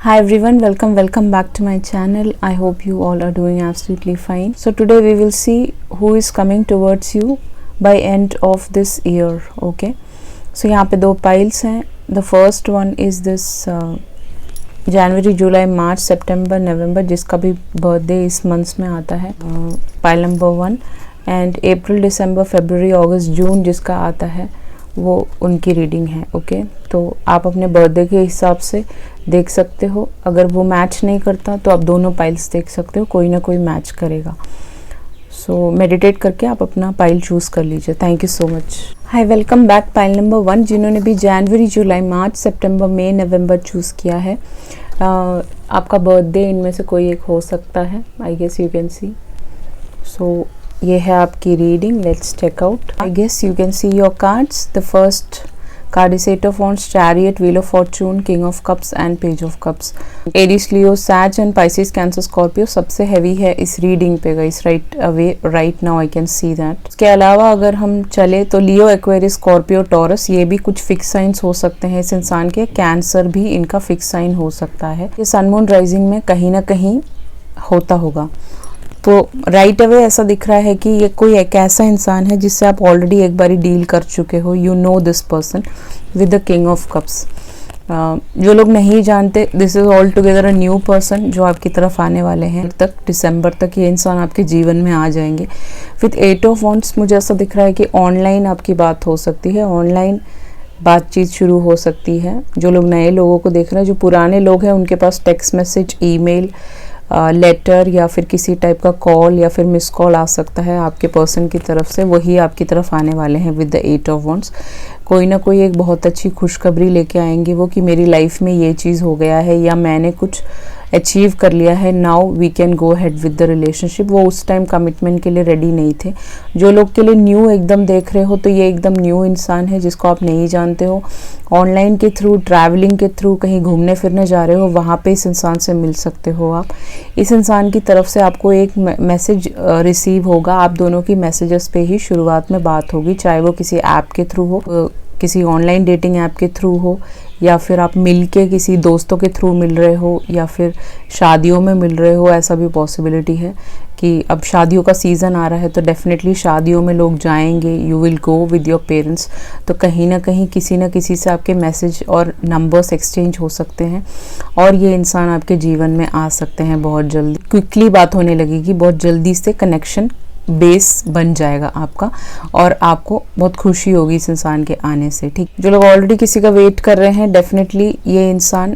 Hi everyone, welcome back to my channel. I hope you all are doing absolutely fine. So today we will see who is coming towards you by end of this year. Okay, so यहाँ पे दो piles हैं. The first one is this जनवरी, जुलाई, मार्च, सितंबर, नवंबर, जिसका भी birthday इस months में आता है, पाइल नंबर 1. एंड अप्रैल, दिसंबर, फरवरी, अगस्त, जून जिसका आता है वो उनकी रीडिंग है. ओके, तो आप अपने बर्थडे के हिसाब से देख सकते हो. अगर वो मैच नहीं करता तो आप दोनों पाइल्स देख सकते हो, कोई ना कोई मैच करेगा. सो मेडिटेट करके आप अपना पाइल चूज़ कर लीजिए. Thank you so much. Hi, welcome back. Pile number 1, जिन्होंने भी जनवरी, जुलाई, मार्च, सितंबर, मई, नवंबर चूज़ किया है, आपका बर्थडे इनमें से कोई एक हो सकता है. I guess you can see. So ये है आपकी reading. Let's check out. I guess you can see your cards. The first card is 8 of Wands, Chariot, Wheel of Fortune, King of Cups and Page of Cups. Aries, Leo, Sag and Pisces, Cancer, Scorpio सबसे heavy है इस reading पे guys. Right away, right now I can see that. इसके अलावा अगर हम चले तो लियो, एक्वेरियस, स्कॉर्पियो, टॉरस, ये भी कुछ फिक्स साइंस हो सकते हैं इस इंसान के. कैंसर भी इनका फिक्स साइन हो सकता है. ये सन मून राइजिंग में कहीं ना कहीं होता होगा. तो राइट अवे ऐसा दिख रहा है कि ये कोई एक ऐसा इंसान है जिससे आप ऑलरेडी एक बारी डील कर चुके हो. You know this person with the king of cups. जो लोग नहीं जानते, this is all together a new person जो आपकी तरफ आने वाले हैं. तक दिसंबर तक ये इंसान आपके जीवन में आ जाएंगे. विद 8 of Wands मुझे ऐसा दिख रहा है कि ऑनलाइन आपकी बात हो सकती है, ऑनलाइन बातचीत शुरू हो सकती है. जो लोग नए लोगों को देख रहे हैं, जो पुराने लोग हैं उनके पास टेक्स्ट मैसेज, ईमेल, लेटर या फिर किसी टाइप का कॉल या फिर मिस कॉल आ सकता है आपके पर्सन की तरफ से. वही आपकी तरफ आने वाले हैं विद द 8 of Wands. कोई ना कोई एक बहुत अच्छी खुशखबरी लेके आएंगे वो कि मेरी लाइफ में ये चीज़ हो गया है या मैंने कुछ अचीव कर लिया है. Now we can go head with the relationship. वो उस टाइम कमिटमेंट के लिए रेडी नहीं थे. जो लोग के लिए न्यू एकदम देख रहे हो तो ये एकदम न्यू इंसान है जिसको आप नहीं जानते हो. ऑनलाइन के थ्रू, ट्रैवलिंग के थ्रू, कहीं घूमने फिरने जा रहे हो, वहाँ पे इस इंसान से मिल सकते हो आप. इस इंसान की तरफ से आपको एक मैसेज रिसीव होगा. आप दोनों की मैसेजेस पे ही शुरुआत में बात होगी, चाहे वो किसी ऐप के थ्रू हो, किसी ऑनलाइन डेटिंग ऐप के थ्रू हो, या फिर आप मिल के किसी दोस्तों के थ्रू मिल रहे हो, या फिर शादियों में मिल रहे हो. ऐसा भी पॉसिबिलिटी है कि अब शादियों का सीज़न आ रहा है तो डेफिनेटली शादियों में लोग जाएंगे. You will go with your parents. तो कहीं ना कहीं किसी न किसी से आपके मैसेज और नंबर्स एक्सचेंज हो सकते हैं और ये इंसान आपके जीवन में आ सकते हैं बहुत जल्दी. क्विकली बात होने लगेगी, बहुत जल्दी से कनेक्शन बेस बन जाएगा आपका और आपको बहुत खुशी होगी इस इंसान के आने से. ठीक, जो लोग ऑलरेडी किसी का वेट कर रहे हैं, डेफिनेटली ये इंसान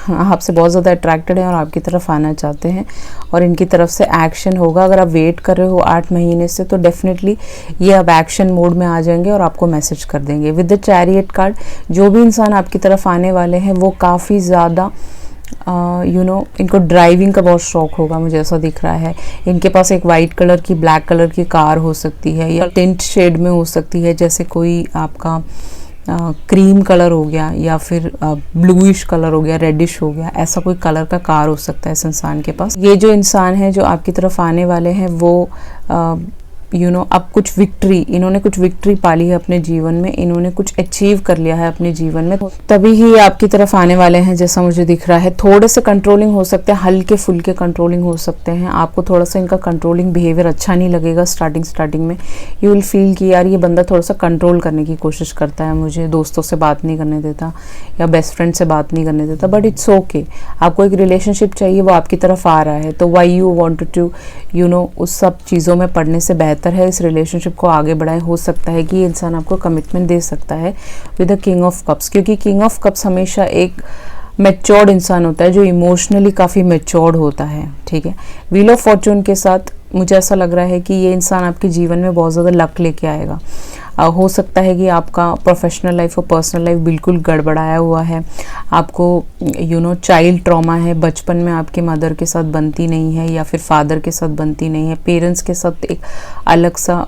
आपसे बहुत ज़्यादा अट्रैक्टेड है और आपकी तरफ आना चाहते हैं और इनकी तरफ से एक्शन होगा. अगर आप वेट कर रहे हो 8 महीने से तो डेफिनेटली ये अब एक्शन मोड में आ जाएंगे और आपको मैसेज कर देंगे. विद द चैरियट कार्ड, जो भी इंसान आपकी तरफ आने वाले हैं वो काफ़ी ज़्यादा इनको ड्राइविंग का बहुत शौक होगा. मुझे ऐसा दिख रहा है. इनके पास एक वाइट कलर की, ब्लैक कलर की कार हो सकती है या टिंट शेड में हो सकती है, जैसे कोई आपका क्रीम कलर हो गया या फिर ब्लूइश कलर हो गया, रेडिश हो गया. ऐसा कोई कलर का कार हो सकता है इस इंसान के पास. ये जो इंसान है जो आपकी तरफ आने वाले हैं वो अब कुछ विक्ट्री, इन्होंने कुछ विक्ट्री पाली है अपने जीवन में, इन्होंने कुछ अचीव कर लिया है अपने जीवन में, तभी ही आपकी तरफ आने वाले हैं जैसा मुझे दिख रहा है. थोड़े से कंट्रोलिंग हो सकते हैं, हल्के फुल्के कंट्रोलिंग हो सकते हैं. आपको थोड़ा सा इनका कंट्रोलिंग बिहेवियर अच्छा नहीं लगेगा स्टार्टिंग में. यू विल फील कि यार ये बंदा थोड़ा सा कंट्रोल करने की कोशिश करता है, मुझे दोस्तों से बात नहीं करने देता या बेस्ट फ्रेंड से बात नहीं करने देता. But it's okay. आपको एक रिलेशनशिप चाहिए, वो आपकी तरफ आ रहा है, तो वाई यू वॉन्ट टू उस सब चीज़ों में पढ़ने से बेहतर है इस रिलेशनशिप को आगे बढ़ाए. हो सकता है कि ये इंसान आपको कमिटमेंट दे सकता है with the king of cups, क्योंकि किंग ऑफ कप्स हमेशा एक मैच्योर्ड इंसान होता है जो इमोशनली काफ़ी मैच्योर्ड होता है. ठीक है. व्हील ऑफ फॉर्चून के साथ मुझे ऐसा लग रहा है कि ये इंसान आपके जीवन में बहुत ज़्यादा लक लेके आएगा. हो सकता है कि आपका प्रोफेशनल लाइफ और पर्सनल लाइफ बिल्कुल गड़बड़ाया हुआ है. आपको चाइल्ड ट्रॉमा है, बचपन में आपकी मदर के साथ बनती नहीं है या फिर फादर के साथ बनती नहीं है. पेरेंट्स के साथ एक अलग सा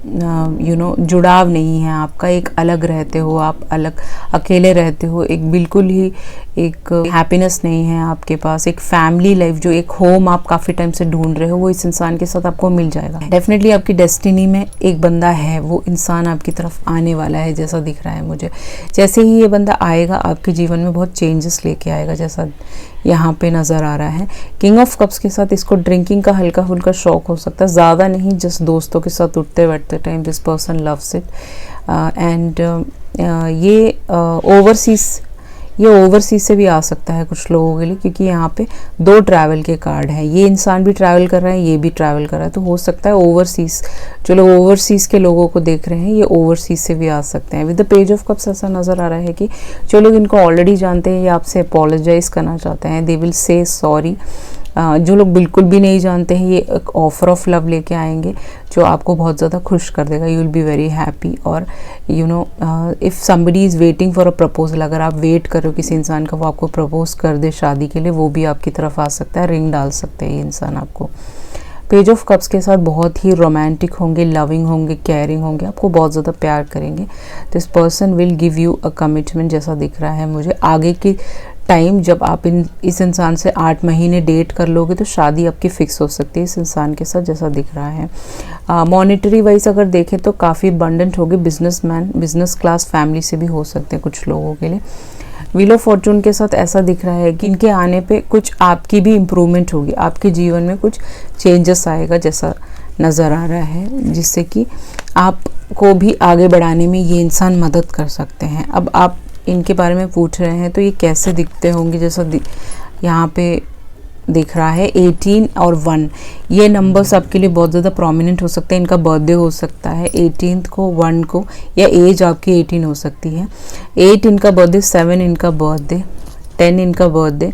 जुड़ाव नहीं है आपका, एक अलग रहते हो आप, अलग अकेले रहते हो, एक बिल्कुल ही एक हैप्पीनेस नहीं है आपके पास, एक फैमिली लाइफ जो एक होम आप काफ़ी टाइम से ढूंढ रहे हो वो इस इंसान के साथ आपको मिल जाएगा। डेफिनेटली आपकी डेस्टिनी में एक बंदा है, वो इंसान आपकी तरफ आने वाला है जैसा दिख रहा है मुझे। जैसे ही ये बंदा आएगा आपके जीवन में बहुत चेंजेस लेके आएगा जैसा यहाँ पे नज़र आ रहा है। किंग ऑफ कप्स के साथ इसको ड्रिंकिंग का हल्का फुल्का शौक हो सकता है, ज़्यादा नहीं, जस्ट दोस्तों के साथ उठते बैठते time this person loves it. And ये ओवरसीज से भी आ सकता है कुछ लोगों के लिए, क्योंकि यहाँ पे 2 ट्रैवल के कार्ड हैं। ये इंसान भी ट्रैवल कर रहा है, ये भी ट्रैवल कर रहा है, तो हो सकता है ओवरसीज, जो लोग ओवरसीज के लोगों को देख रहे हैं ये ओवरसीज से भी आ सकते हैं। With the page of cups ऐसा नज़र आ रहा है कि जो लोग इनको ऑलरेडी जानते हैं ये आपसे अपोलोजाइज करना चाहते हैं, दे विल से सॉरी। जो लोग बिल्कुल भी नहीं जानते हैं ये एक ऑफर ऑफ लव लेके आएंगे जो आपको बहुत ज़्यादा खुश कर देगा, you will be very happy. और if somebody is waiting for a proposal, अगर आप वेट कर रहे हो किसी इंसान का वो आपको प्रपोज कर दे शादी के लिए, वो भी आपकी तरफ आ सकता है, रिंग डाल सकते हैं ये इंसान आपको। पेज ऑफ कप्स के साथ बहुत ही रोमांटिक होंगे, लविंग होंगे, केयरिंग होंगे, आपको बहुत ज़्यादा प्यार करेंगे। This person will give you a commitment जैसा दिख रहा है मुझे। आगे की टाइम जब आप इस इंसान से 8 महीने डेट कर लोगे तो शादी आपकी फिक्स हो सकती है इस इंसान के साथ जैसा दिख रहा है। मॉनेटरी वाइज अगर देखें तो काफ़ी अबंडेंट होगी, बिजनेसमैन, बिजनेस क्लास फैमिली से भी हो सकते हैं कुछ लोगों के लिए। व्हील ऑफ फॉर्चून के साथ ऐसा दिख रहा है कि इनके आने पे कुछ आपकी भी इम्प्रूवमेंट होगी, आपके जीवन में कुछ चेंजेस आएगा जैसा नज़र आ रहा है, जिससे कि आपको भी आगे बढ़ाने में ये इंसान मदद कर सकते हैं। अब आप इनके बारे में पूछ रहे हैं तो ये कैसे दिखते होंगे, जैसा यहाँ पे दिख रहा है 18 और 1, ये नंबर्स आपके लिए बहुत ज़्यादा प्रोमिनेंट हो सकते हैं। इनका बर्थडे हो सकता है 18 को, 1 को, या एज आपकी 18 हो सकती है। 8 इनका बर्थडे, 7 इनका बर्थडे, 10 इनका बर्थडे,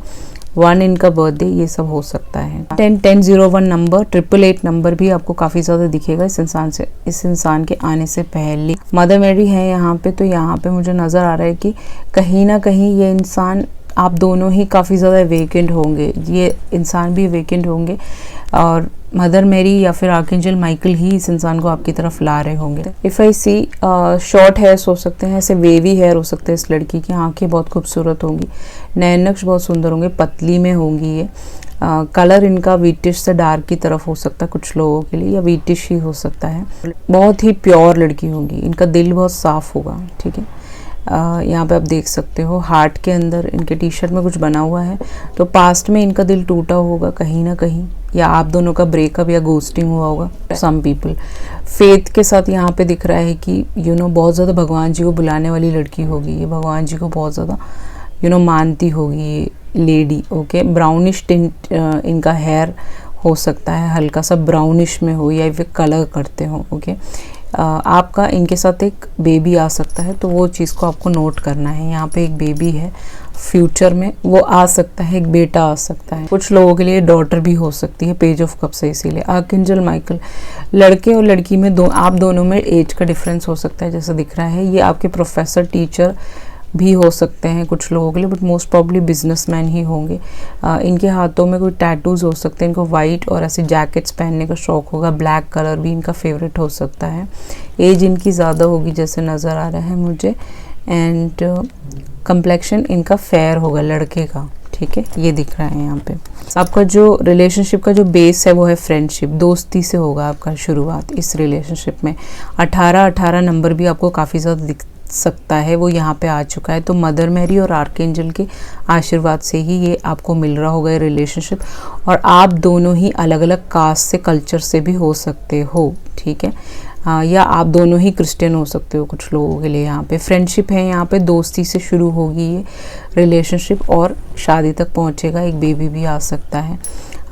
1 इनका बर्थडे, ये सब हो सकता है। 1001 नंबर, 888 नंबर भी आपको काफ़ी ज़्यादा दिखेगा इस इंसान के आने से पहले। मदर मैरी है यहाँ पे, तो यहाँ पे मुझे नज़र आ रहा है कि कहीं ना कहीं ये इंसान, आप दोनों ही काफ़ी ज़्यादा वेकेंट होंगे, ये इंसान भी वेकेंट होंगे, और मदर मैरी या फिर आर्कएंजल माइकल ही इस इंसान को आपकी तरफ ला रहे होंगे। If I see, short hairs हो सकते हैं, ऐसे वेवी हेयर हो सकते हैं इस लड़की की, आंखें बहुत खूबसूरत होंगी, नैन नक्श बहुत सुंदर होंगे, पतली में होंगी ये। कलर इनका वीटिश से डार्क की तरफ हो सकता है कुछ लोगों के लिए, या वीटिश ही हो सकता है। बहुत ही प्योर लड़की होंगी, इनका दिल बहुत साफ होगा, ठीक है। यहाँ पे आप देख सकते हो हार्ट के अंदर इनके टी शर्ट में कुछ बना हुआ है, तो पास्ट में इनका दिल टूटा होगा कहीं ना कहीं, या आप दोनों का ब्रेकअप या गोस्टिंग हुआ होगा सम पीपल। फेथ के साथ यहाँ पे दिख रहा है कि बहुत ज़्यादा भगवान जी को बुलाने वाली लड़की होगी ये, भगवान जी को बहुत ज़्यादा मानती होगी ये लेडी। ओके, ब्राउनिश टिंट इनका हेयर हो सकता है, हल्का सा ब्राउनिश में हो, या फिर कलर करते हो। ओके, आपका इनके साथ एक बेबी आ सकता है, तो वो चीज़ को आपको नोट करना है। यहाँ पे एक बेबी है, फ्यूचर में वो आ सकता है, एक बेटा आ सकता है, कुछ लोगों के लिए डॉटर भी हो सकती है पेज ऑफ कप्स से। इसीलिए आर्कएंजल माइकल, लड़के और लड़की में आप दोनों में एज का डिफरेंस हो सकता है जैसा दिख रहा है। ये आपके प्रोफेसर, टीचर भी हो सकते हैं कुछ लोगों के लिए, बट मोस्ट प्रॉब्ली बिजनेसमैन ही होंगे। इनके हाथों में कोई टैटूज हो सकते हैं, इनको वाइट और ऐसे जैकेट्स पहनने का शौक होगा, ब्लैक कलर भी इनका फेवरेट हो सकता है। एज इनकी ज़्यादा होगी जैसे नज़र आ रहा है मुझे, एंड कंप्लेक्शन इनका फेयर होगा लड़के का, ठीक है, ये दिख रहा है यहाँ पे। आपका जो रिलेशनशिप का जो बेस है वो है फ्रेंडशिप, दोस्ती से होगा आपका शुरुआत इस रिलेशनशिप में। 18 नंबर भी आपको काफ़ी ज़्यादा दिख सकता है, वो यहाँ पे आ चुका है। तो मदर मैरी और आर्कएंजल के आशीर्वाद से ही ये आपको मिल रहा होगा ये रिलेशनशिप। और आप दोनों ही अलग अलग कास्ट से, कल्चर से भी हो सकते हो, ठीक है, या आप दोनों ही क्रिश्चियन हो सकते हो कुछ लोगों के लिए। यहाँ पे फ्रेंडशिप है, यहाँ पे दोस्ती से शुरू होगी ये रिलेशनशिप और शादी तक पहुँचेगा, एक बेबी भी आ सकता है।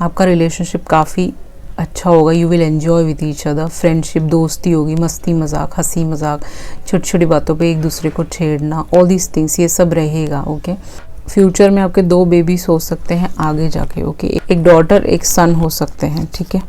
आपका रिलेशनशिप काफ़ी अच्छा होगा, you will enjoy with each other. Friendship, दोस्ती होगी, मस्ती मजाक, हंसी मजाक, छोटी छोटी बातों पे एक दूसरे को छेड़ना, ऑल दीज थिंग्स, ये सब रहेगा। ओके, फ्यूचर में आपके 2 बेबीज हो सकते हैं आगे जाके। ओके, एक डॉटर एक सन हो सकते हैं, ठीक है।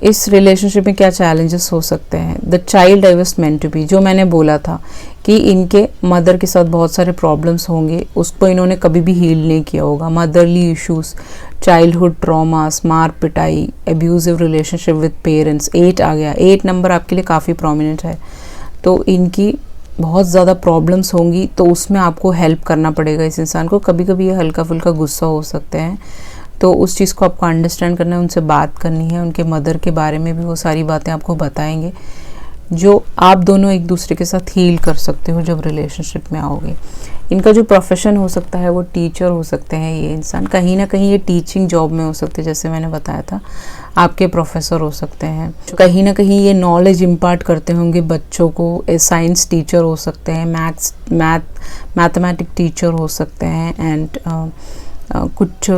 इस रिलेशनशिप में क्या चैलेंजेस हो सकते हैं। The child I was meant to be, जो मैंने बोला था कि इनके मदर के साथ बहुत सारे प्रॉब्लम्स होंगे, उसको इन्होंने कभी भी हील नहीं किया होगा। मदरली इश्यूज, चाइल्डहुड ट्रॉमास, मार पिटाई, एब्यूजिव रिलेशनशिप विद पेरेंट्स। 8 आ गया, 8 नंबर आपके लिए काफ़ी प्रोमिनेंट है। तो इनकी बहुत ज़्यादा प्रॉब्लम्स होंगी, तो उसमें आपको हेल्प करना पड़ेगा इस इंसान को। कभी कभी ये हल्का फुल्का गुस्सा हो सकते हैं, तो उस चीज़ को आपको अंडरस्टैंड करना है, उनसे बात करनी है। उनके मदर के बारे में भी वो सारी बातें आपको बताएंगे, जो आप दोनों एक दूसरे के साथ हील कर सकते हो जब रिलेशनशिप में आओगे। इनका जो प्रोफेशन हो सकता है वो टीचर हो सकते हैं। ये इंसान कहीं ना कहीं ये टीचिंग जॉब में हो सकते हैं, जैसे मैंने बताया था, आपके प्रोफेसर हो सकते हैं। कहीं ना कहीं ये नॉलेज इम्पार्ट करते होंगे बच्चों को। साइंस टीचर हो सकते हैं, मैथमेटिक टीचर हो सकते हैं, एंड कुछ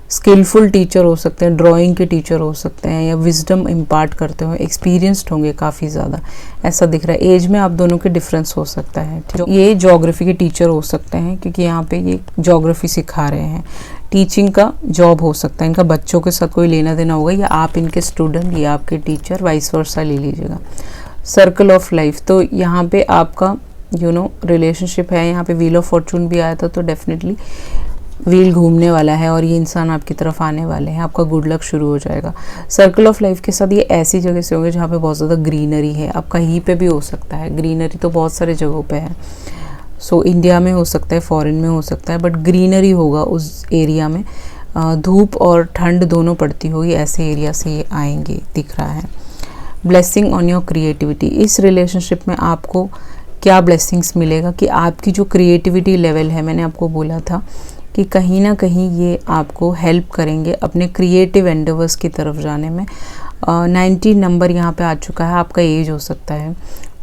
स्किलफुल टीचर हो सकते हैं, ड्राइंग के टीचर हो सकते हैं, या विजडम इम्पार्ट करते हो, एक्सपीरियंस्ड होंगे काफ़ी ज़्यादा, ऐसा दिख रहा है। एज में आप दोनों के डिफरेंस हो सकता है। ये ज्योग्राफी के टीचर हो सकते हैं, क्योंकि यहाँ पे ये ज्योग्राफी सिखा रहे हैं। टीचिंग का जॉब हो सकता है, इनका बच्चों के साथ कोई लेना देना होगा, या आप इनके स्टूडेंट या आपके टीचर, वाइस वर्सा ले लीजिएगा। सर्कल ऑफ लाइफ, तो यहाँ पे आपका रिलेशनशिप है। यहाँ पे व्हील ऑफ फॉर्चून भी आया था, तो डेफिनेटली व्हील घूमने वाला है और ये इंसान आपकी तरफ आने वाले हैं। आपका गुड लक शुरू हो जाएगा। सर्कल ऑफ लाइफ के साथ ये ऐसी जगह से होंगे जहाँ पे बहुत ज़्यादा ग्रीनरी है। आप कहीं पे भी हो सकता है, ग्रीनरी तो बहुत सारे जगहों पे है। सो इंडिया में हो सकता है, फॉरेन में हो सकता है, बट ग्रीनरी होगा उस एरिया में। धूप और ठंड दोनों पड़ती होगी, ऐसे एरिया से ये आएंगे, दिख रहा है। ब्लेसिंग ऑन योर क्रिएटिविटी, इस रिलेशनशिप में आपको क्या ब्लेसिंग्स मिलेगा कि आपकी जो क्रिएटिविटी लेवल है, मैंने आपको बोला था कि कहीं ना कहीं ये आपको हेल्प करेंगे अपने क्रिएटिव एंडेवर्स की तरफ जाने में। 19 नंबर यहाँ पे आ चुका है, आपका एज हो सकता है,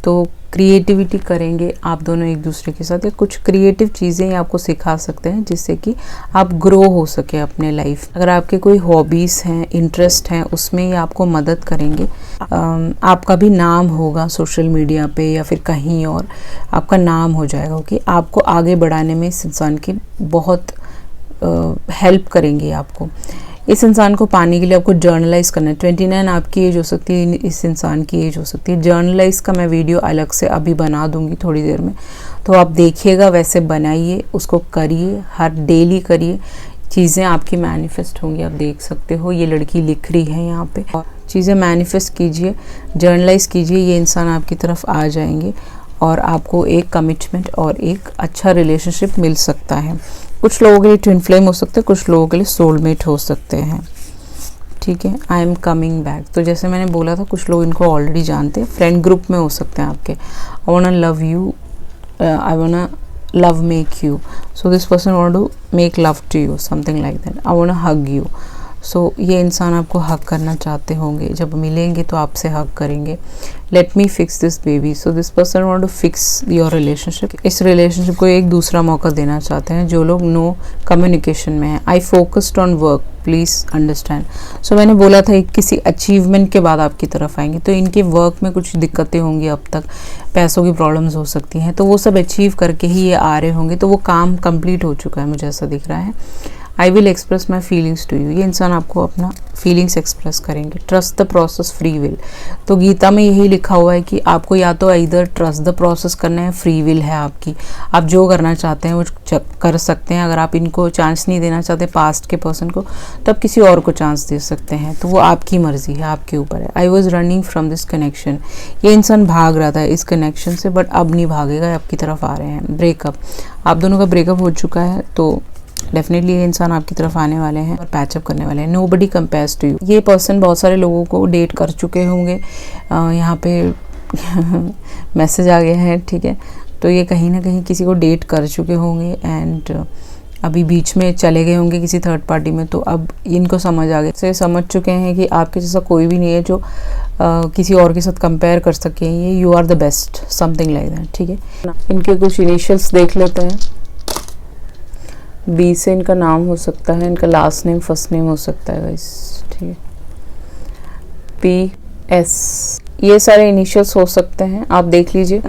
तो क्रिएटिविटी करेंगे आप दोनों एक दूसरे के साथ, या कुछ क्रिएटिव चीज़ें ये आपको सिखा सकते हैं जिससे कि आप ग्रो हो सके अपने लाइफ। अगर आपके कोई हॉबीज़ हैं, इंटरेस्ट हैं, उसमें ये आपको मदद करेंगे। आपका भी नाम होगा सोशल मीडिया पे या फिर कहीं और, आपका नाम हो जाएगा, कि आपको आगे बढ़ाने में इस इंसान की बहुत हेल्प करेंगे आपको। इस इंसान को पाने के लिए आपको जर्नलाइज करना है। 29 आपकी एज हो सकती है, इस इंसान की एज हो सकती है। जर्नलाइज का मैं वीडियो अलग से अभी बना दूंगी थोड़ी देर में, तो आप देखिएगा, वैसे बनाइए, उसको करिए, हर डेली करिए, चीज़ें आपकी मैनिफेस्ट होंगी। आप देख सकते हो ये लड़की लिख रही है यहाँ पे, चीज़ें मैनिफेस्ट कीजिए, जर्नलाइज कीजिए, ये इंसान आपकी तरफ आ जाएंगे और आपको एक कमिटमेंट और एक अच्छा रिलेशनशिप मिल सकता है। कुछ लोगों के लिए ट्विन फ्लेम हो सकते हैं, कुछ लोगों के लिए सोलमेट हो सकते हैं, ठीक है। आई एम कमिंग बैक, तो जैसे मैंने बोला था, कुछ लोग इनको ऑलरेडी जानते हैं, फ्रेंड ग्रुप में हो सकते हैं आपके। I want love you, I want love make you, so this person want to make love to you, something like that. I want hug you, so ये इंसान आपको हक करना चाहते होंगे, जब मिलेंगे तो आपसे हक करेंगे। Let me fix this baby, so this person want to fix your relationship. इस रिलेशनशिप को एक दूसरा मौका देना चाहते हैं जो लोग नो कम्युनिकेशन में हैं। I focused on work, please understand. So मैंने बोला था किसी अचीवमेंट के बाद आपकी तरफ आएंगे, तो इनके वर्क में कुछ दिक्कतें होंगी, अब तक पैसों की प्रॉब्लम्स हो सकती हैं, तो वो सब अचीव करके ही ये आ रहे होंगे, तो वो काम कंप्लीट हो चुका है, मुझे ऐसा दिख रहा है। I will express my feelings to you, ये इंसान आपको अपना फीलिंग्स एक्सप्रेस करेंगे। Trust the process, free will, तो गीता में यही लिखा हुआ है कि आपको या तो इधर ट्रस्ट द प्रोसेस करना है, फ्री विल है आपकी, आप जो करना चाहते हैं वो कर सकते हैं। अगर आप इनको चांस नहीं देना चाहते पास्ट के पर्सन को, तो आप किसी और को चांस दे सकते हैं, तो वो आपकी मर्जी है, आपके ऊपर है। I was running from this connection, ये इंसान भाग रहा था इस कनेक्शन से, बट अब नहीं भागेगा, आपकी तरफ आ रहे हैं। ब्रेकअप, आप दोनों का ब्रेकअप हो चुका है, तो डेफिनेटली ये इंसान आपकी तरफ आने वाले हैं और पैचअप करने वाले हैं। नोबडी कंपेयर्स टू यू, ये पर्सन बहुत सारे लोगों को डेट कर चुके होंगे, यहाँ पे मैसेज आ गया है, ठीक है। तो ये कहीं ना कहीं किसी को डेट कर चुके होंगे एंड अभी बीच में चले गए होंगे किसी थर्ड पार्टी में, तो अब इनको समझ आ गया, से समझ चुके हैं कि आपके जैसा कोई भी नहीं है जो किसी और के साथ कंपेयर कर सके। ये you are the best, something like that, ठीक है। इनके कुछ इनिशियल्स देख लेते हैं। बी से इनका नाम हो सकता है, इनका लास्ट नेम फर्स्ट नेम हो सकता है गाइस, ठीक है। पी एस, ये सारे इनिशियल्स हो सकते हैं, आप देख लीजिए।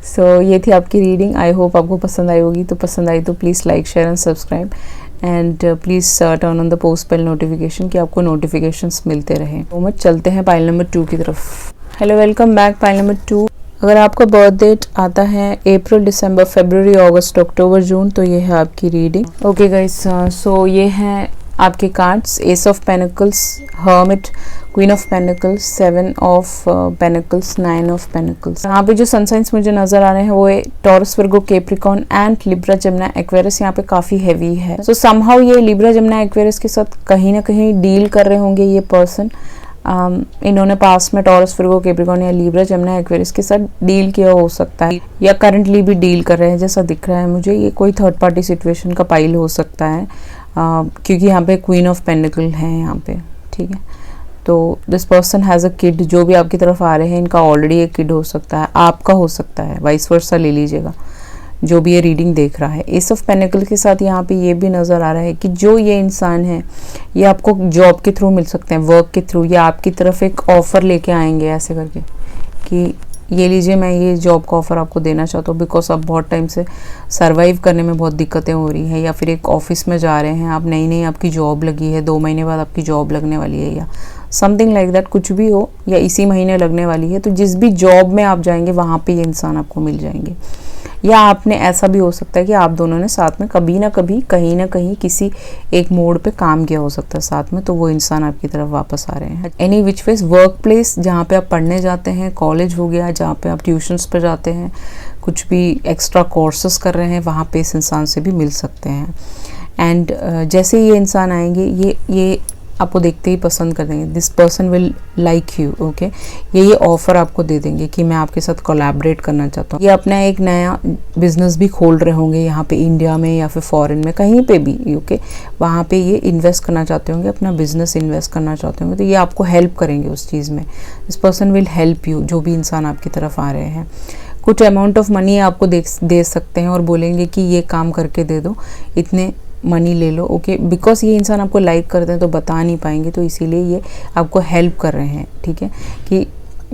सो ये थी आपकी रीडिंग। आई होप आपको पसंद आई होगी, तो पसंद आई तो please like share and subscribe and please turn on the post bell notification कि आपको नोटिफिकेशंस मिलते रहें। तो मत चलते हैं पाइल नंबर 2 की तरफ। Hello, welcome back pile number 2। अगर आपका बर्थ डेट आता है अप्रैल, दिसंबर, फरवरी, अगस्त, अक्टूबर, जून, तो ये है आपकी रीडिंग। ओके गाइस, सो ये हैं आपके cards. S of pentacles, hermit, queen of pentacles, 7 of pentacles, 9 of pentacles. यहाँ पे जो सन साइंस मुझे नजर आ रहे हैं वो है taurus, Virgo, Capricorn and Libra, Jamuna, Aquarius. यहाँ पे काफी हैवी है। सो समहाउ ये लिब्रा, जमुना, एक्वेरियस के साथ कहीं ना कहीं डील कर रहे होंगे ये पर्सन। इन्होंने पास में टॉरस, वर्गो, कैप्रिकॉर्न या लिब्रा, जमुना, एक्वेरियस के साथ डील किया हो सकता है या करंटली भी डील कर रहे हैं जैसा दिख रहा है मुझे। ये कोई थर्ड पार्टी सिचुएशन का पाइल हो सकता है क्योंकि यहाँ पे क्वीन ऑफ पेनिकल है यहाँ पे, ठीक है। तो this person has a kid. जो भी आपकी तरफ आ रहे हैं इनका ऑलरेडी एक किड हो सकता है, आपका हो सकता है, वाइस वर्सा ले लीजिएगा जो भी ये रीडिंग देख रहा है। एस ऑफ पेनिकल के साथ यहाँ पे ये भी नज़र आ रहा है कि जो ये इंसान है ये आपको जॉब के थ्रू मिल सकते हैं, वर्क के थ्रू, या आपकी तरफ एक ऑफ़र लेके आएंगे ऐसे करके कि ये लीजिए, मैं ये जॉब का ऑफ़र आपको देना चाहता हूँ बिकॉज आप बहुत टाइम से सर्वाइव करने में बहुत दिक्कतें हो रही हैं, या फिर एक ऑफिस में जा रहे हैं आप, नई आपकी जॉब लगी है, 2 महीने बाद आपकी जॉब लगने वाली है या समथिंग लाइक दैट, कुछ भी हो, या इसी महीने लगने वाली है। तो जिस भी जॉब में आप जाएंगे वहाँ पे ये इंसान आपको मिल जाएंगे। या आपने ऐसा भी हो सकता है कि आप दोनों ने साथ में कभी ना कभी कहीं ना कहीं किसी एक मोड़ पे काम किया हो सकता है साथ में, तो वो इंसान आपकी तरफ वापस आ रहे हैं। Any which ways, work place जहाँ पे आप पढ़ने जाते हैं, कॉलेज हो गया जहाँ पे आप ट्यूशन्स पे जाते हैं, कुछ भी एक्स्ट्रा कोर्सेस कर रहे हैं, वहाँ पे इस इंसान से भी मिल सकते हैं। एंड जैसे ये इंसान आएंगे ये आपको देखते ही पसंद कर देंगे। This person will like you, okay. ये ऑफर आपको दे देंगे कि मैं आपके साथ कोलैबोरेट करना चाहता हूँ। ये अपना एक नया बिजनेस भी खोल रहे होंगे यहाँ पे इंडिया में या फिर फॉरेन में, कहीं पे भी, ओके। वहाँ पे ये इन्वेस्ट करना चाहते होंगे, अपना बिजनेस इन्वेस्ट करना चाहते होंगे, तो ये आपको हेल्प करेंगे उस चीज़ में। This person will help you, जो भी इंसान आपकी तरफ आ रहे हैं। कुछ अमाउंट ऑफ मनी आपको दे सकते हैं और बोलेंगे कि ये काम करके दे दो, इतने मनी ले लो, ओके। बिकॉज ये इंसान आपको लाइक करते हैं तो बता नहीं पाएंगे, तो इसीलिए ये आपको हेल्प कर रहे हैं, ठीक है,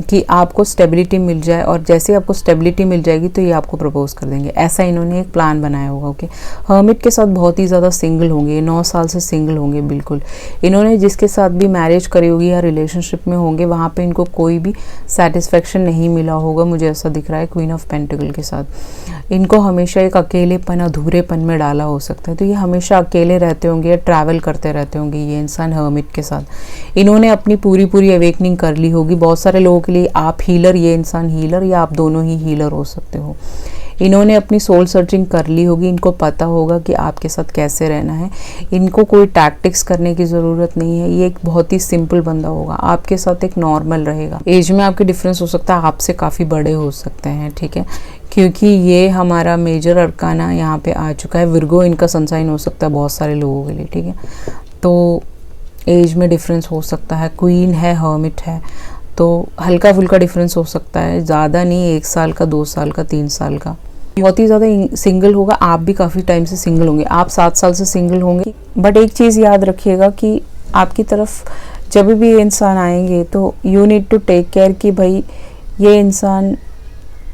कि आपको स्टेबिलिटी मिल जाए, और जैसे आपको स्टेबिलिटी मिल जाएगी तो ये आपको प्रपोज कर देंगे। ऐसा इन्होंने एक प्लान बनाया होगा, ओके। हर्मिट के साथ बहुत ही ज़्यादा सिंगल होंगे, ये 9 साल से सिंगल होंगे बिल्कुल। इन्होंने जिसके साथ भी मैरिज करी होगी या रिलेशनशिप में होंगे वहाँ पे इनको कोई भी सेटिस्फेक्शन नहीं मिला होगा, मुझे ऐसा दिख रहा है। क्वीन ऑफ पेंटिकल के साथ इनको हमेशा एक अकेलेपन, अधूरेपन में डाला हो सकता है, तो ये हमेशा अकेले रहते होंगे या ट्रैवल करते रहते होंगे ये इंसान हर्मिट के साथ। इन्होंने अपनी पूरी अवेकनिंग कर ली होगी। बहुत सारे लोगों के लिए आप हीलर, ये इंसान हीलर, या आप दोनों ही हीलर हो सकते हो। इन्होंने अपनी सोल सर्चिंग कर ली होगी, इनको पता होगा कि आपके साथ कैसे रहना है। इनको कोई टैक्टिक्स करने की ज़रूरत नहीं है, ये एक बहुत ही सिंपल बंदा होगा, आपके साथ एक नॉर्मल रहेगा। एज में आपके डिफरेंस हो सकता है, आपसे काफ़ी बड़े हो सकते हैं, ठीक है, क्योंकि ये हमारा मेजर अरकाना यहाँ पे आ चुका है। विर्गो इनका सनसाइन हो सकता है बहुत सारे लोगों के लिए, ठीक है। तो एज में डिफरेंस हो सकता है, क्वीन है, हर्मिट है, तो हल्का फुल्का डिफरेंस हो सकता है, ज़्यादा नहीं, 1 साल का, 2 साल का, 3 साल का। बहुत ही ज़्यादा सिंगल होगा, आप भी काफ़ी टाइम से सिंगल होंगे, आप 7 साल से सिंगल होंगे। बट एक चीज़ याद रखिएगा कि आपकी तरफ जब भी ये इंसान आएंगे तो you need to take care कि भाई ये इंसान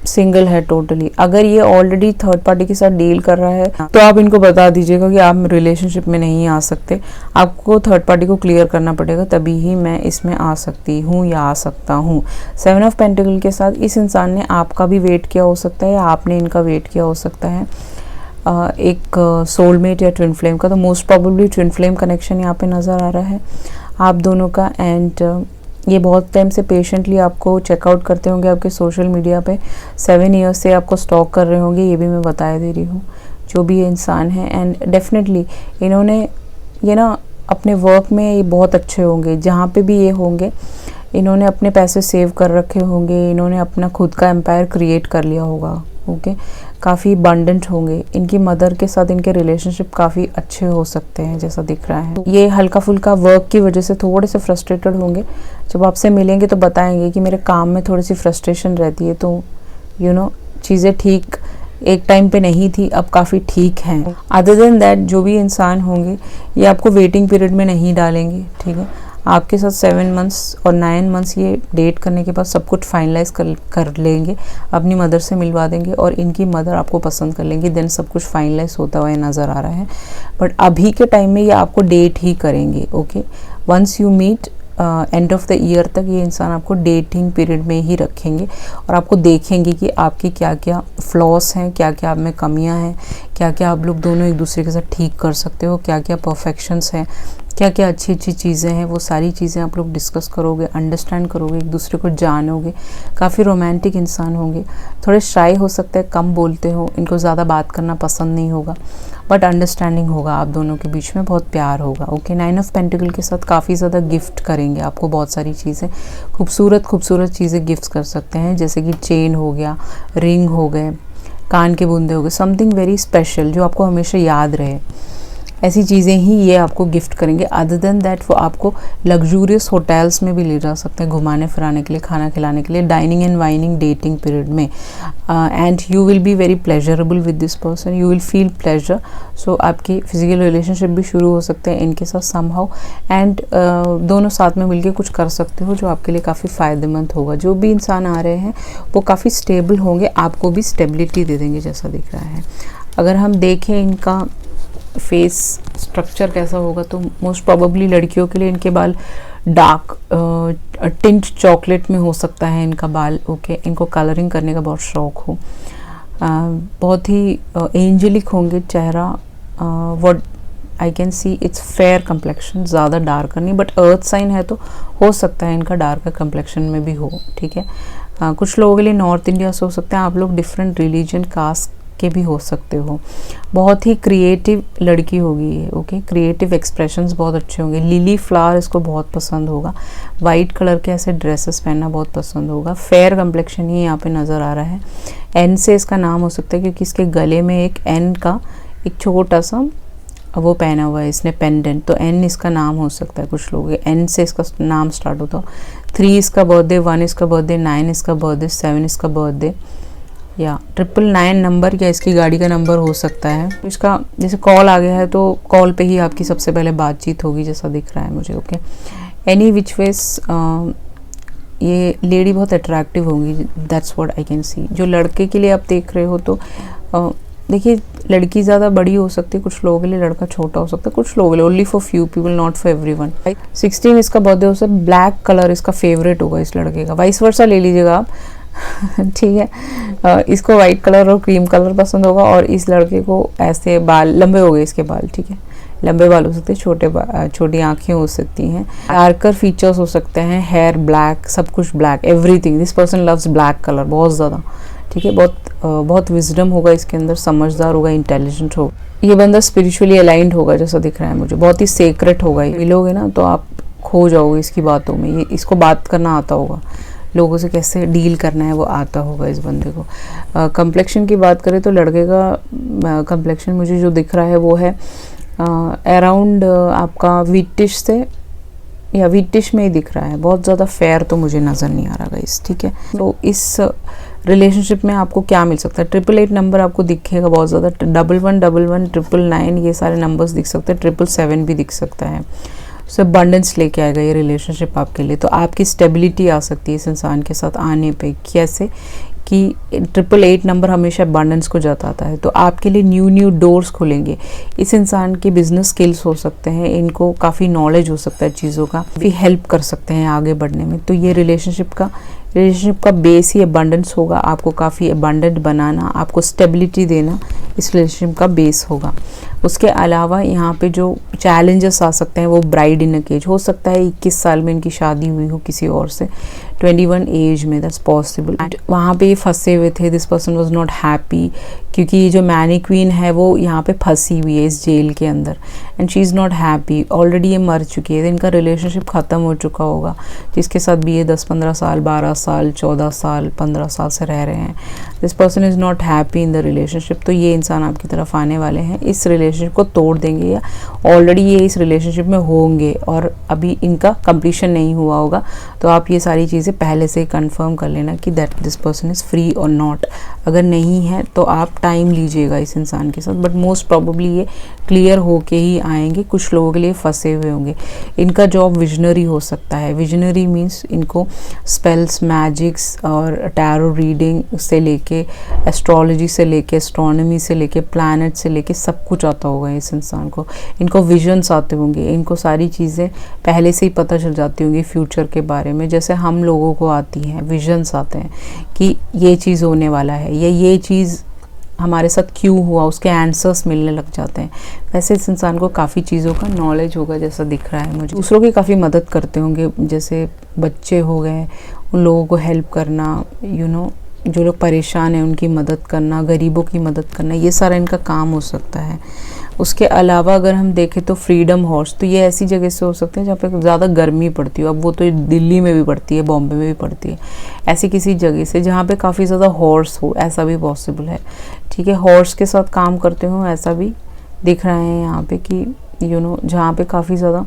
सिंगल है टोटली। अगर ये ऑलरेडी थर्ड पार्टी के साथ डील कर रहा है तो आप इनको बता दीजिएगा कि आप रिलेशनशिप में नहीं आ सकते, आपको थर्ड पार्टी को क्लियर करना पड़ेगा, तभी ही मैं इसमें आ सकती हूँ या आ सकता हूँ। 7 ऑफ पेंटिकल के साथ इस इंसान ने आपका भी वेट किया हो सकता है या आपने इनका वेट किया हो सकता है, एक सोलमेट या ट्विन फ्लेम का। तो most probably twin flame connection यहाँ पे नज़र आ रहा है आप दोनों का। एंड ये बहुत टाइम से पेशेंटली आपको चेकआउट करते होंगे आपके सोशल मीडिया पे, 7 ईयर्स से आपको स्टॉक कर रहे होंगे, ये भी मैं बता दे रही हूँ, जो भी ये इंसान है। एंड डेफिनेटली इन्होंने ये ना अपने वर्क में ये बहुत अच्छे होंगे, जहाँ पे भी ये होंगे इन्होंने अपने पैसे सेव कर रखे होंगे, इन्होंने अपना खुद का एम्पायर क्रिएट कर लिया होगा, ओके। काफ़ी अबंडेंट होंगे, इनकी मदर के साथ इनके रिलेशनशिप काफ़ी अच्छे हो सकते हैं जैसा दिख रहा है। ये हल्का फुल्का वर्क की वजह से थोड़े से फ्रस्ट्रेटेड होंगे, जब आपसे मिलेंगे तो बताएंगे कि मेरे काम में थोड़ी सी फ्रस्ट्रेशन रहती है, तो यू नो चीज़ें ठीक एक टाइम पे नहीं थी, अब काफ़ी ठीक हैं। अदर देन दैट जो भी इंसान होंगे ये आपको वेटिंग पीरियड में नहीं डालेंगे, ठीक है। आपके साथ 7 मंथ्स और 9 मंथ्स ये डेट करने के बाद सब कुछ फाइनलाइज कर लेंगे, अपनी मदर से मिलवा देंगे और इनकी मदर आपको पसंद कर लेंगी, देन सब कुछ फाइनलाइज होता हुआ नज़र आ रहा है। बट अभी के टाइम में ये आपको डेट ही करेंगे। Okay, once you meet end of the year तक ये इंसान आपको डेटिंग पीरियड में ही रखेंगे और आपको देखेंगे कि आपकी क्या क्या फ्लॉस हैं, क्या क्या आप में कमियां हैं, क्या क्या आप लोग दोनों एक दूसरे के साथ ठीक कर सकते हो, क्या क्या परफेक्शंस हैं, क्या क्या अच्छी अच्छी चीज़ें हैं, वो सारी चीज़ें आप लोग डिस्कस करोगे, अंडरस्टैंड करोगे, एक दूसरे को जानोगे। काफ़ी रोमांटिक इंसान होंगे, थोड़े शाय हो सकते हैं, कम बोलते हो, इनको ज़्यादा बात करना पसंद नहीं होगा, बट अंडरस्टैंडिंग होगा आप दोनों के बीच में, बहुत प्यार होगा। ओके, 9 ऑफ पेंटिकल के साथ काफ़ी ज़्यादा गिफ्ट करेंगे आपको, बहुत सारी चीज़ें, खूबसूरत खूबसूरत चीज़ें गिफ्ट कर सकते हैं, जैसे कि चेन हो गया, रिंग हो गए, कान के बूंदे हो गए, समथिंग वेरी स्पेशल जो आपको हमेशा याद रहे, ऐसी चीज़ें ही ये आपको गिफ्ट करेंगे। अदर देन दैट वो आपको लग्जूरियस होटल्स में भी ले जा सकते हैं घुमाने फिराने के लिए, खाना खिलाने के लिए, dining and wining dating period में। And you will be very pleasurable with this person, you will feel pleasure. So आपकी फिजिकल रिलेशनशिप भी शुरू हो सकते हैं इनके साथ समहाउ, एंड दोनों साथ में मिलकर कुछ कर सकते हो जो आपके लिए काफ़ी फ़ायदेमंद होगा। जो भी इंसान आ रहे हैं वो काफ़ी स्टेबल होंगे, आपको भी स्टेबिलिटी दे देंगे जैसा दिख रहा है। अगर हम देखें इनका फेस स्ट्रक्चर कैसा होगा तो मोस्ट प्रोबेबली लड़कियों के लिए इनके बाल डार्क टिंट चॉकलेट में हो सकता है इनका बाल। ओके, इनको कलरिंग करने का बहुत शौक हो, बहुत ही एंजेलिक होंगे चेहरा। What I can see it's fair complexion, ज़्यादा डार्क नहीं, बट अर्थ साइन है तो हो सकता है इनका डार्क कम्प्लेक्शन में भी हो। ठीक है, कुछ लोगों के लिए नॉर्थ इंडिया से हो सकते हैं, आप लोग डिफरेंट रिलीजन कास्ट के भी हो सकते हो। बहुत ही क्रिएटिव लड़की होगी ये। ओके, क्रिएटिव एक्सप्रेशंस बहुत अच्छे होंगे। लिली फ्लावर इसको बहुत पसंद होगा, वाइट कलर के ऐसे ड्रेसेस पहनना बहुत पसंद होगा। फेयर कम्प्लेक्शन ही यहाँ पे नज़र आ रहा है। एन से इसका नाम हो सकता है क्योंकि इसके गले में एक एन का एक छोटा सा वो पहना हुआ है इसने पेंडेंट, तो एन इसका नाम हो सकता है। कुछ लोग एन से इसका नाम स्टार्ट होता हो। 3 इसका बर्थडे, 1 इसका बर्थडे, 9 इसका बर्थडे, 7 इसका बर्थडे, या 999 नंबर या इसकी गाड़ी का नंबर हो सकता है। इसका जैसे कॉल आ गया है तो कॉल पे ही आपकी सबसे पहले बातचीत होगी जैसा दिख रहा है मुझे। ओके, एनी विच वेज ये लेडी बहुत अट्रैक्टिव होंगी, that's what I can see. जो लड़के के लिए आप देख रहे हो तो देखिए लड़की ज़्यादा बड़ी हो सकती है, कुछ लोगों के लिए लड़का छोटा हो सकता है, कुछ लोगों के लिए, only for few people, not for everyone. 16 इसका बर्थडे हो सकता है, ब्लैक कलर इसका फेवरेट होगा इस लड़के का, वाइस वर्सा ले लीजिएगा आप। ठीक है, इसको वाइट कलर और क्रीम कलर पसंद होगा और इस लड़के को ऐसे बाल लंबे हो गए इसके बाल। ठीक है, लंबे बाल हो सकते हैं, छोटी आंखें हो सकती हैं, डार्कर फीचर्स हो सकते हैं, हेयर ब्लैक, सब कुछ black, everything. This person loves black colour बहुत ज़्यादा। ठीक है, बहुत विजडम होगा इसके अंदर, समझदार होगा, इंटेलिजेंट होगा। ये बंदा स्पिरिचुअली अलाइंड होगा जैसा दिख रहा है मुझे, बहुत ही सेक्रेट होगा। मिलोगे ना तो आप खो जाओगे इसकी बातों में। ये इसको बात करना आता होगा, लोगों से कैसे डील करना है वो आता होगा इस बंदे को। कम्प्लेक्शन की बात करें तो लड़के का कम्प्लेक्शन मुझे जो दिख रहा है वो है अराउंड आपका वीटिश से या वीटिश में ही दिख रहा है, बहुत ज़्यादा फेयर तो मुझे नज़र नहीं आ रहा गाइस। ठीक है, तो इस रिलेशनशिप में आपको क्या मिल सकता है? 888 नंबर आपको दिखेगा बहुत ज़्यादा, 1111, 999 ये सारे नंबर्स दिख सकते हैं, 777 भी दिख सकता है। सो अबंडेंस लेके आएगा ये रिलेशनशिप आपके लिए। तो आपकी स्टेबिलिटी आ सकती है इस इंसान के साथ आने पे। कैसे कि 888 नंबर हमेशा अबंडेंस को जताता है, तो आपके लिए न्यू डोर्स खुलेंगे। इस इंसान के बिजनेस स्किल्स हो सकते हैं, इनको काफ़ी नॉलेज हो सकता है चीज़ों का, भी हेल्प कर सकते हैं आगे बढ़ने में। तो ये रिलेशनशिप का बेस ही अबंडेंस होगा, आपको काफ़ी अबंडेंट बनाना, आपको स्टेबिलिटी देना इस रिलेशनशिप का बेस होगा। उसके अलावा यहाँ पे जो चैलेंजेस आ सकते हैं वो ब्राइड इन अ केज हो सकता है। 21 साल में इनकी शादी हुई हो किसी और से, 21 एज में, दैट्स पॉसिबल। वहाँ पे ये फंसे हुए थे, this person was not happy, क्योंकि ये जो मैनीक्वीन है वो यहाँ पे फंसी हुई है इस जेल के अंदर, and she is not happy. Already ये मर चुकी है, इनका रिलेशनशिप ख़त्म हो चुका होगा, जिसके साथ भी ये 10-15 साल, 12 साल, 14 साल, 15 साल से रह रहे हैं। This person is not happy in the relationship. तो ये इंसान आपकी तरफ आने वाले हैं, इस रिलेशनशिप को तोड़ देंगे, या ऑलरेडी ये इस रिलेशनशिप में होंगे और अभी इनका कंप्लीशन नहीं हुआ होगा। तो आप ये सारी चीज़ें से पहले से ही कंफर्म कर लेना कि that this person is free और नॉट। अगर नहीं है तो आप टाइम लीजिएगा इस इंसान के साथ, बट मोस्ट प्रॉबेबली ये क्लियर होके ही आएंगे। कुछ लोगों के लिए फंसे हुए होंगे। इनका जॉब विजनरी हो सकता है। विजनरी मीन्स इनको स्पेल्स, मैजिक्स और टैरो रीडिंग से लेके, एस्ट्रोलॉजी से लेके, एस्ट्रोनॉमी से लेके, प्लैनेट से लेके सब कुछ आता होगा इस इंसान को। इनको विजन्स आते होंगे, इनको सारी चीज़ें पहले से ही पता चल जाती होंगी फ्यूचर के बारे में, जैसे हम लोगों को आती हैं, विजन्स आते हैं कि ये चीज़ होने वाला है या ये चीज़ हमारे साथ क्यों हुआ, उसके आंसर्स मिलने लग जाते हैं। वैसे इस इंसान को काफ़ी चीज़ों का नॉलेज होगा जैसा दिख रहा है मुझे। दूसरों की काफ़ी मदद करते होंगे, जैसे बच्चे हो गए उन लोगों को हेल्प करना, जो लोग परेशान हैं उनकी मदद करना, गरीबों की मदद करना, ये सारा इनका काम हो सकता है। उसके अलावा अगर हम देखें तो फ्रीडम हॉर्स, तो ये ऐसी जगह से हो सकते हैं जहाँ पे ज़्यादा गर्मी पड़ती हो। अब वो तो दिल्ली में भी पड़ती है, बॉम्बे में भी पड़ती है। ऐसी किसी जगह से जहाँ पे काफ़ी ज़्यादा हॉर्स हो, ऐसा भी पॉसिबल है। ठीक है, हॉर्स के साथ काम करते हो ऐसा भी दिख रहा है यहाँ पे कि जहाँ पे काफ़ी ज़्यादा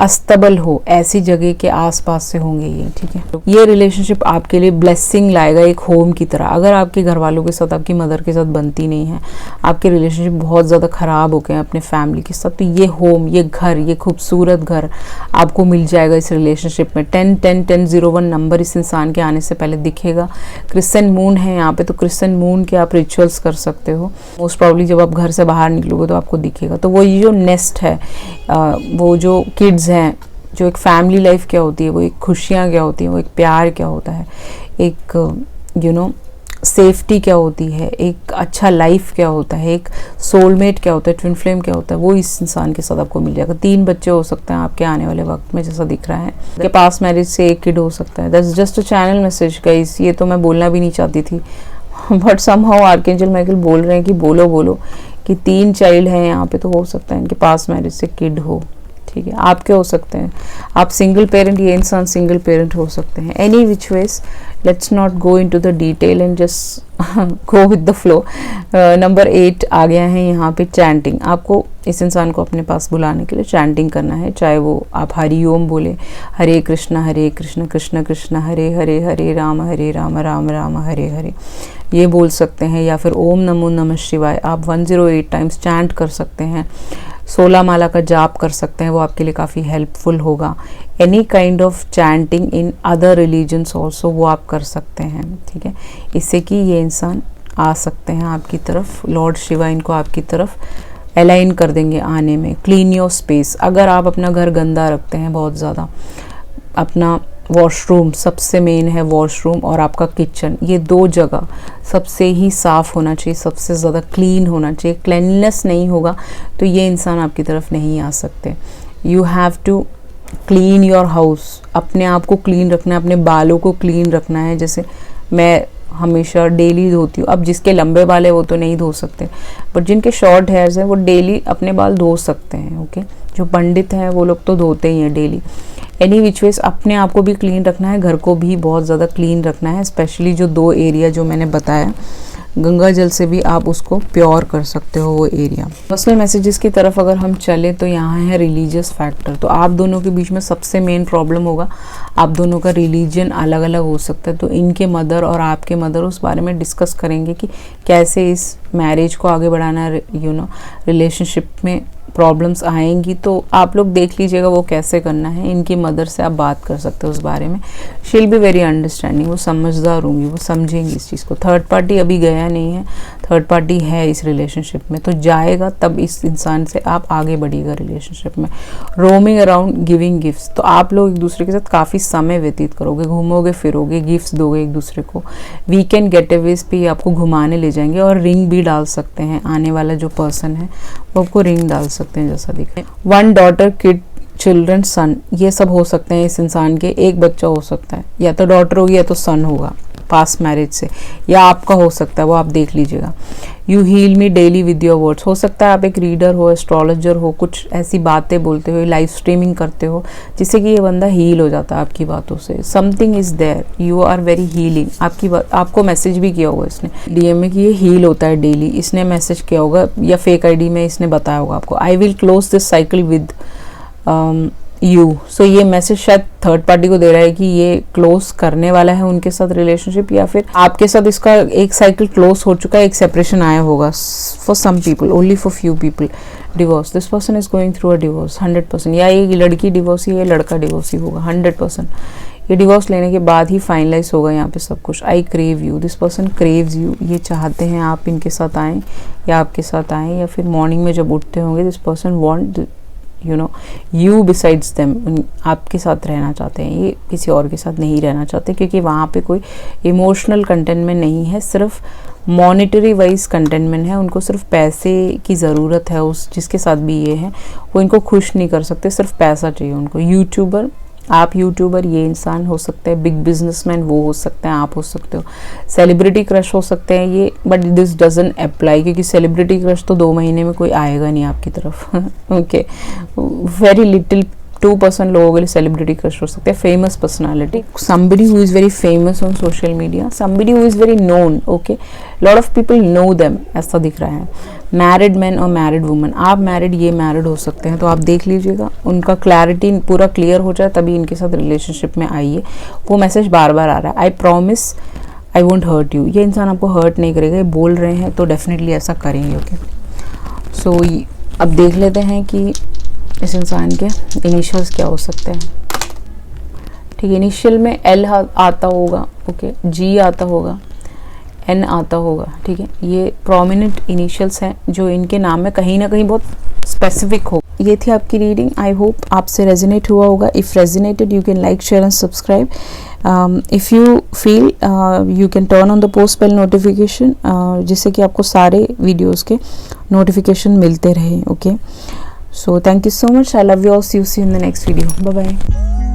अस्तबल हो, ऐसी जगह के आसपास से होंगे ये। ठीक है, ये रिलेशनशिप आपके लिए ब्लेसिंग लाएगा एक होम की तरह। अगर आपके घर वालों के साथ, आपकी मदर के साथ बनती नहीं है, आपके रिलेशनशिप बहुत ज़्यादा ख़राब हो गए हैं अपने फैमिली के साथ, तो ये होम, ये घर, ये खूबसूरत घर आपको मिल जाएगा इस रिलेशनशिप में। 10-10-10-01 नंबर इस इंसान के आने से पहले दिखेगा। क्रिश्चियन मून है यहाँ पे, तो क्रिश्चियन मून के आप रिचुअल्स कर सकते हो। मोस्ट प्रॉब्ली जब आप घर से बाहर निकलोगे तो आपको दिखेगा। तो वो ये जो नेस्ट है, वो जो किड्स हैं, जो एक फैमिली लाइफ क्या होती है, वो एक खुशियाँ क्या होती हैं, वो एक प्यार क्या होता है, एक सेफ्टी क्या होती है, एक अच्छा लाइफ क्या होता है, एक सोलमेट क्या होता है, ट्विन फ्लेम क्या होता है, वो इस इंसान के साथ आपको मिल जाएगा। 3 बच्चे हो सकते हैं आपके आने वाले वक्त में, जैसा दिख रहा है। के पास मैरिज से एक किड हो सकता है। That's just a channel message guys, ये तो मैं बोलना भी नहीं चाहती थी बट समहाउ आर्कएंजल माइकल बोल रहे हैं कि बोलो कि 3 चाइल्ड हैं यहाँ पे, तो हो सकता है इनके पास मैरिज से किड हो। ठीक है, आपके हो सकते हैं, आप सिंगल पेरेंट, ये इंसान सिंगल पेरेंट हो सकते हैं। Any which ways, let's not go into the detail and just go with the flow. Number 8 आ गया है यहाँ पे, चैंटिंग। आपको इस इंसान को अपने पास बुलाने के लिए चैंटिंग करना है, चाहे वो आप हरि ओम बोले, हरे कृष्ण कृष्ण कृष्ण हरे हरे, हरे राम राम राम हरे हरे, ये बोल सकते हैं। या फिर ओम नमो नमः शिवाय आप 108 टाइम्स चैंट कर सकते हैं। 16 माला का जाप कर सकते हैं, वो आपके लिए काफ़ी हेल्पफुल होगा। Any kind of chanting in other religions also, वो आप कर सकते हैं। ठीक है, इससे कि ये इंसान आ सकते हैं आपकी तरफ। लॉर्ड शिवा इनको आपकी तरफ अलाइन कर देंगे आने में। क्लीन योर स्पेस, अगर आप अपना घर गंदा रखते हैं बहुत ज़्यादा, अपना वॉशरूम सबसे मेन है, वॉशरूम और आपका किचन, ये 2 जगह सबसे ही साफ़ होना चाहिए, सबसे ज़्यादा क्लीन होना चाहिए। क्लीननेस नहीं होगा तो ये इंसान आपकी तरफ नहीं आ सकते। You have to clean your house, अपने आप को क्लीन रखना है, अपने बालों को क्लीन रखना है। जैसे मैं हमेशा डेली धोती हूँ। अब जिसके लंबे बाल है वो तो नहीं धो सकते, बट जिनके शॉर्ट हेयर्स हैं वो डेली अपने बाल धो सकते हैं। ओके, जो पंडित हैं वो लोग तो धोते ही हैं डेली। एनी विच वेज अपने आप को भी क्लीन रखना है, घर को भी बहुत ज़्यादा क्लीन रखना है। स्पेशली जो 2 एरिया जो मैंने बताया, गंगा जल से भी आप उसको प्योर कर सकते हो वो एरिया। पर्सनल मैसेजेस की तरफ अगर हम चलें तो यहाँ है रिलीजियस फैक्टर। तो आप दोनों के बीच में सबसे मेन प्रॉब्लम होगा, आप दोनों का रिलीजन अलग अलग हो सकता है। तो इनके मदर और आपके मदर उस बारे में डिस्कस करेंगे कि कैसे इस मैरिज को आगे बढ़ाना है। रिलेशनशिप में प्रॉब्लम्स आएंगी तो आप लोग देख लीजिएगा वो कैसे करना है। इनकी मदर से आप बात कर सकते हो उस बारे में। She will be very understanding, वो समझदार होंगी, वो समझेंगी इस चीज़ को। थर्ड पार्टी अभी गया नहीं है, थर्ड पार्टी है इस रिलेशनशिप में, तो जाएगा तब इस इंसान से आप आगे बढ़िएगा रिलेशनशिप में। रोमिंग अराउंड गिविंग गिफ्ट्स, तो आप लोग एक दूसरे के साथ काफ़ी समय व्यतीत करोगे, घूमोगे फिरोगे, गिफ्ट्स दोगे एक दूसरे को। वीकेंड गेटअवेज पे आपको घुमाने ले जाएंगे और रिंग भी डाल सकते हैं। आने वाला जो पर्सन है वो आपको रिंग डाल सकते हैं जैसा दिखे। 1 डॉटर, किड, चिल्ड्रन, सन, ये सब हो सकते हैं इस इंसान के। एक बच्चा हो सकता है, या तो डॉटर होगी या तो सन होगा पास्ट मैरिज से, या आपका हो सकता है, वो आप देख लीजिएगा। You heal me daily with your words, हो सकता है आप एक रीडर हो, एस्ट्रोलॉजर हो, कुछ ऐसी बातें बोलते हो, लाइव स्ट्रीमिंग करते हो जिससे कि ये बंदा हील हो जाता है आपकी बातों से। Something is there, you are very healing. आपकी बात, आपको मैसेज भी किया होगा इसने डीएम में कि ये हील होता है डेली, इसने मैसेज किया होगा या फेक आईडी में इसने बताया होगा आपको। I will close this cycle with you. So ये मैसेज शायद थर्ड पार्टी को दे रहा है कि ये क्लोज करने वाला है उनके साथ रिलेशनशिप, या फिर आपके साथ इसका एक साइकिल क्लोज हो चुका है, एक सेपरेशन आया होगा for some people, only for few people. Divorce, this person is going through a divorce 100%, या ये लड़की डिवोर्सी है, लड़का डिवोर्सी होगा 100%। ये डिवोर्स लेने के बाद ही फाइनलाइज होगा यहाँ पे सब कुछ। आई crave you, this person craves you, ये चाहते हैं आप इनके साथ आएँ या आपके साथ आएँ, या फिर मॉर्निंग में जब उठते होंगे this person want you besides them, आपके साथ रहना चाहते हैं, ये किसी और के साथ नहीं रहना चाहते, क्योंकि वहाँ पे कोई इमोशनल कंटेनमेंट नहीं है, सिर्फ मॉनिटरी वाइज कंटेनमेंट है। उनको सिर्फ पैसे की ज़रूरत है, उस जिसके साथ भी ये है वो इनको खुश नहीं कर सकते, सिर्फ पैसा चाहिए उनको। यूट्यूबर, आप यूट्यूबर, ये इंसान हो सकते हैं। बिग बिजनेसमैन वो हो सकते हैं, आप हो सकते हो। सेलिब्रिटी क्रश हो सकते हैं ये, बट दिस डजंट अप्लाई, क्योंकि सेलिब्रिटी क्रश तो 2 महीने में कोई आएगा नहीं आपकी तरफ। ओके, वेरी लिटिल 2% लोगों के लिए सेलिब्रिटी क्रश हो सकते हैं। Famous personality, somebody who is very famous on social media, somebody who is very known, okay, lot of people know them, ऐसा दिख रहा है। मैरिड मैन और मैरिड वुमन, आप मैरिड, ये मैरिड हो सकते हैं, तो आप देख लीजिएगा, उनका क्लैरिटी पूरा क्लियर हो जाए तभी इनके साथ रिलेशनशिप में आइए। वो मैसेज बार बार आ रहा है, I promise I won't hurt you, ये इंसान आपको हर्ट नहीं करेगा, ये बोल रहे हैं तो डेफिनेटली ऐसा करेंगे। ओके, सो अब देख लेते हैं कि इस इंसान के इनिशियल्स क्या हो सकते हैं। ठीक है, इनिशियल में एल आता होगा, ओके, जी आता होगा, एन आता होगा। ठीक है, ये प्रोमिनेंट इनिशियल्स हैं जो इनके नाम में कहीं ना कहीं बहुत स्पेसिफिक हो। ये थी आपकी रीडिंग, आई होप आपसे रेजोनेट हुआ होगा। If resonated you can like, share and subscribe. If you feel you can turn on the post bell notification, जिससे कि आपको सारे वीडियोज़ के नोटिफिकेशन मिलते रहे। Okay, so thank you so much, I love you all, see you in the next video, bye bye।